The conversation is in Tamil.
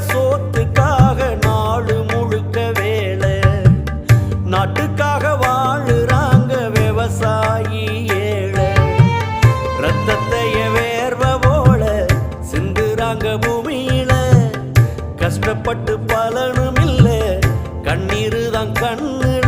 சோத்துக்காக நாடு முழுக்க வேலை, நாட்டுக்காக வாழுறாங்க விவசாயி ஏழை. ரத்தத்தைய வேர்வ போல சிந்துறாங்க பூமியில, கஷ்டப்பட்டு பலனும் இல்ல, கண்ணீரு தான் கண்ணுல.